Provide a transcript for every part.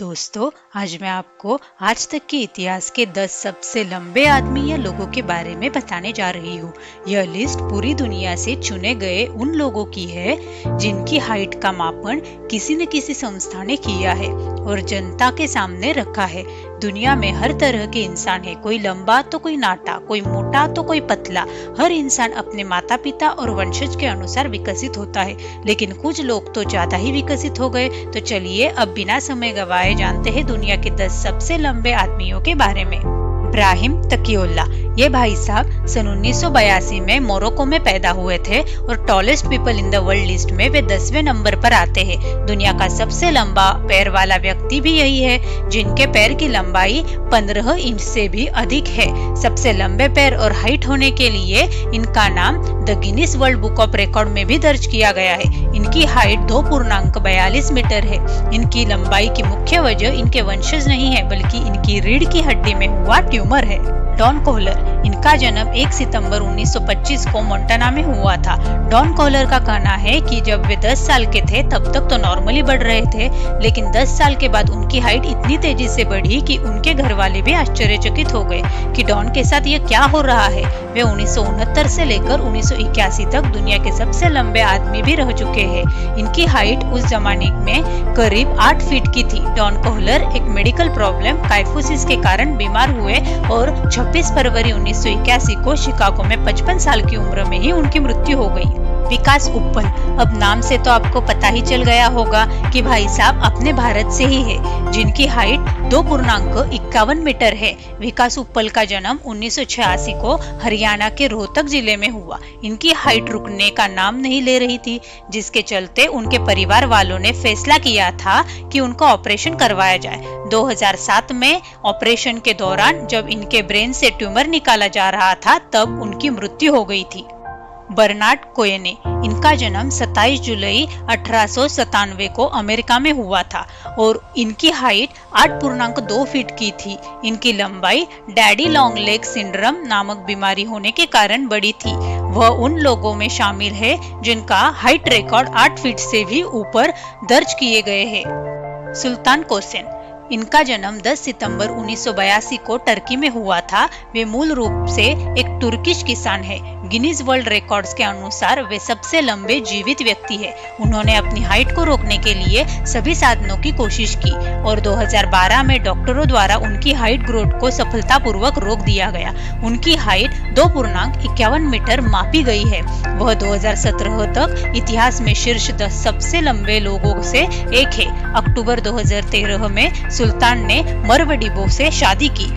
दोस्तों, आज मैं आपको आज तक के इतिहास के 10 सबसे लंबे आदमी या लोगों के बारे में बताने जा रही हूँ। यह लिस्ट पूरी दुनिया से चुने गए उन लोगों की है जिनकी हाइट का मापन किसी न किसी संस्था ने किया है और जनता के सामने रखा है। दुनिया में हर तरह के इंसान है, कोई लंबा तो कोई नाटा, कोई मोटा तो कोई पतला। हर इंसान अपने माता पिता और वंशज के अनुसार विकसित होता है, लेकिन कुछ लोग तो ज्यादा ही विकसित हो गए। तो चलिए अब बिना समय गवाए जानते हैं दुनिया के 10 सबसे लंबे आदमियों के बारे में। इब्राहिम तकीउल्लाह, ये भाई साहब सन 1982 में मोरक्को में पैदा हुए थे और tallest people in the world list में वे 10वें नंबर पर आते हैं। दुनिया का सबसे लंबा पैर वाला व्यक्ति भी यही है, जिनके पैर की लंबाई 15 इंच से भी अधिक है। सबसे लंबे पैर और हाइट होने के लिए इनका नाम the Guinness world book of record में भी दर्ज किया गया है। इनकी हाइट 2.42 मीटर है। इनकी लंबाई की मुख्य वजह इनके वंशज नहीं है, बल्कि इनकी रीढ़ की हड्डी में हुआ ट्यूमर है। डॉन कोहलर, इनका जन्म 1 सितंबर 1925 को मोंटाना में हुआ था। डॉन कोहलर का कहना है कि जब वे 10 साल के थे तब तक तो नॉर्मली बढ़ रहे थे, लेकिन 10 साल के बाद उनकी हाइट इतनी तेजी से बढ़ी कि उनके घर वाले भी आश्चर्यचकित हो गए कि डॉन के साथ ये क्या हो रहा है। वे 1969 से लेकर 1981 तक दुनिया के सबसे लंबे आदमी भी रह चुके हैं। इनकी हाइट उस जमाने में करीब 8 फीट की थी। डॉन कोहलर एक मेडिकल प्रॉब्लम काइफोसिस के कारण बीमार हुए और 26 फरवरी 1981 को शिकागो में 55 साल की उम्र में ही उनकी मृत्यु हो गई। विकास उप्पल, अब नाम से तो आपको पता ही चल गया होगा कि भाई साहब अपने भारत से ही है, जिनकी हाइट 2.51 मीटर है। विकास उप्पल का जन्म 1986 को हरियाणा के रोहतक जिले में हुआ। इनकी हाइट रुकने का नाम नहीं ले रही थी, जिसके चलते उनके परिवार वालों ने फैसला किया था कि उनका ऑपरेशन करवाया जाए। 2007 में ऑपरेशन के दौरान जब इनके ब्रेन से ट्यूमर निकाला जा रहा था तब उनकी मृत्यु हो गई थी। बर्नार्ड कोएने, इनका जन्म 27 जुलाई 1897 को अमेरिका में हुआ था और इनकी हाइट 8.2 फीट की थी। इनकी लंबाई डैडी लॉन्ग लेग सिंड्रोम नामक बीमारी होने के कारण बढ़ी थी। वह उन लोगों में शामिल है जिनका हाइट रिकॉर्ड 8 फीट से भी ऊपर दर्ज किए गए हैं। सुल्तान कोसेन, इनका जन्म 10 सितंबर 1982 को टर्की में हुआ था। वे मूल रूप से एक तुर्किश किसान है। गिनीज वर्ल्ड रिकॉर्ड्स के अनुसार वे सबसे लंबे जीवित व्यक्ति है। उन्होंने अपनी हाइट को रोकने के लिए सभी साधनों की कोशिश की और 2012 में डॉक्टरों द्वारा उनकी हाइट ग्रोथ को सफलतापूर्वक रोक दिया गया। उनकी हाइट 2.51 मीटर मापी गई है। वह 2017 तक इतिहास में शीर्ष 10 सबसे लंबे लोगों से एक है। अक्टूबर 2013 में सुल्तान ने मरवडिबो से शादी की।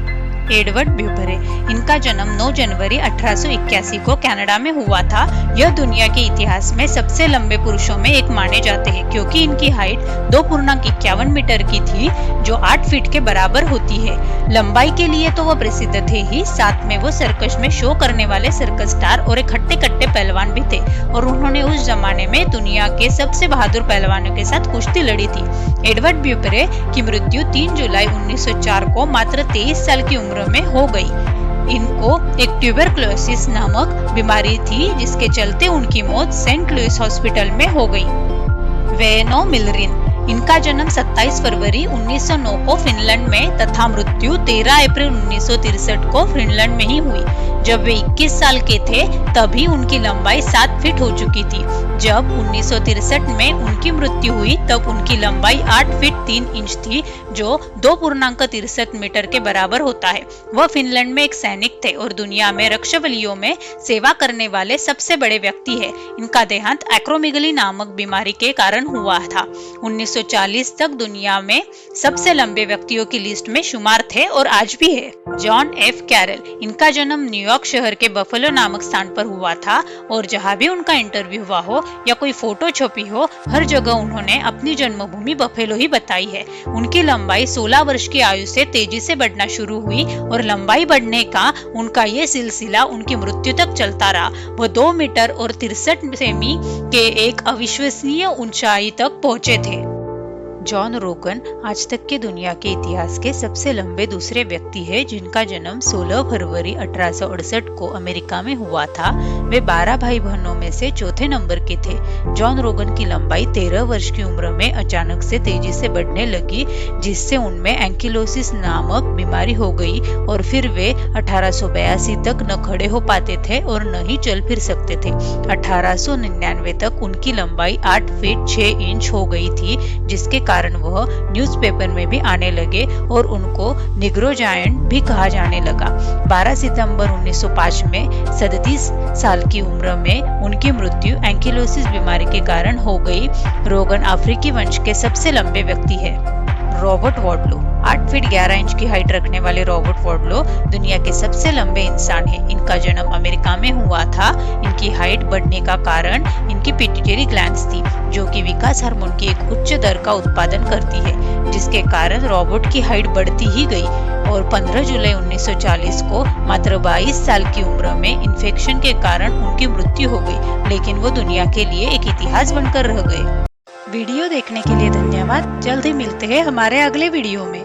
एडवर्ड ब्यूबरे, इनका जन्म 9 जनवरी 1881 को कनाडा में हुआ था। यह दुनिया के इतिहास में सबसे लंबे पुरुषों में एक माने जाते हैं, क्योंकि इनकी हाइट 2.51 मीटर की थी, जो 8 फीट के बराबर होती है। लंबाई के लिए तो वह प्रसिद्ध थे ही, साथ में वो सर्कस में शो करने वाले सर्कस स्टार और एक हट्टे कट्टे पहलवान भी थे और उन्होंने उस जमाने में दुनिया के सबसे बहादुर पहलवानों के साथ कुश्ती लड़ी थी। एडवर्ड ब्यूबरे की मृत्यु 3 जुलाई 1904 को मात्र 23 साल की उम्र में हो गई। इनको एक ट्यूबरक्लोसिस नामक बीमारी थी, जिसके चलते उनकी मौत सेंट लुइस हॉस्पिटल में हो गई। वेनो मिलरिन, इनका जन्म 27 फरवरी 1909 को फिनलैंड में तथा मृत्यु 13 अप्रैल 1963 को फिनलैंड में ही हुई। जब वे 21 साल के थे तभी उनकी लंबाई 7 फीट हो चुकी थी। जब 1963 में उनकी मृत्यु हुई तब उनकी लंबाई 8 फीट 3 इंच थी, जो 2.63 मीटर के बराबर होता है। वह फिनलैंड में एक सैनिक थे और दुनिया में रक्षाबलियों में सेवा करने वाले सबसे बड़े व्यक्ति है। इनका देहांत एक्रोमेगली नामक बीमारी के कारण हुआ था। 1940 तक दुनिया में सबसे लंबे व्यक्तियों की लिस्ट में शुमार थे और आज भी है। जॉन एफ कैरल, इनका जन्म न्यूयॉर्क शहर के बफेलो नामक स्थान पर हुआ था और जहाँ भी उनका इंटरव्यू हुआ हो या कोई फोटो छपी हो, हर जगह उन्होंने अपनी जन्मभूमि बफेलो ही बताई है। उनकी लंबाई 16 वर्ष की आयु से तेजी से बढ़ना शुरू हुई और लंबाई बढ़ने का उनका ये सिलसिला उनकी मृत्यु तक चलता रहा। वह 2 मीटर और 63 सेमी के एक अविश्वसनीय ऊंचाई तक पहुंचे थे। जॉन रोगन आज तक के दुनिया के इतिहास के सबसे लंबे दूसरे व्यक्ति है जिनका जन्म 16 फरवरी 1868 को अमेरिका में हुआ था। वे 12 भाई बहनों में से चौथे नंबर के थे। जॉन रोगन की लंबाई 13 वर्ष की उम्र में अचानक से तेजी से बढ़ने लगी, जिससे उनमें एंकिलोसिस नामक बीमारी हो गई और फिर वे 1882 तक न खड़े हो पाते थे और न ही चल फिर सकते थे। 1899 तक उनकी लंबाई 8 फीट 6 इंच हो गई थी, जिसके कारण वह न्यूज़पेपर में भी आने लगे और उनको निग्रो जायंट भी कहा जाने लगा। 12 सितंबर 1905 में 37 साल की उम्र में उनकी मृत्यु एंकिलोसिस बीमारी के कारण हो गई। रोगन अफ्रीकी वंश के सबसे लंबे व्यक्ति है। रॉबर्ट वाडलो 8 फीट 11 इंच की हाइट रखने वाले रॉबर्ट वाडलो दुनिया के सबसे लंबे इंसान हैं। इनका जन्म अमेरिका में हुआ था। इनकी हाइट बढ़ने का कारण इनकी पिट्यूटरी ग्लैंड्स थी, जो कि विकास हार्मोन की एक उच्च दर का उत्पादन करती है, जिसके कारण रॉबर्ट की हाइट बढ़ती ही गई और 15 जुलाई 1940 को मात्र 22 साल की उम्र में इन्फेक्शन के कारण उनकी मृत्यु हो गई, लेकिन वो दुनिया के लिए एक इतिहास बनकर रह गए। वीडियो देखने के लिए धन्यवाद। जल्द ही मिलते हैं हमारे अगले वीडियो में।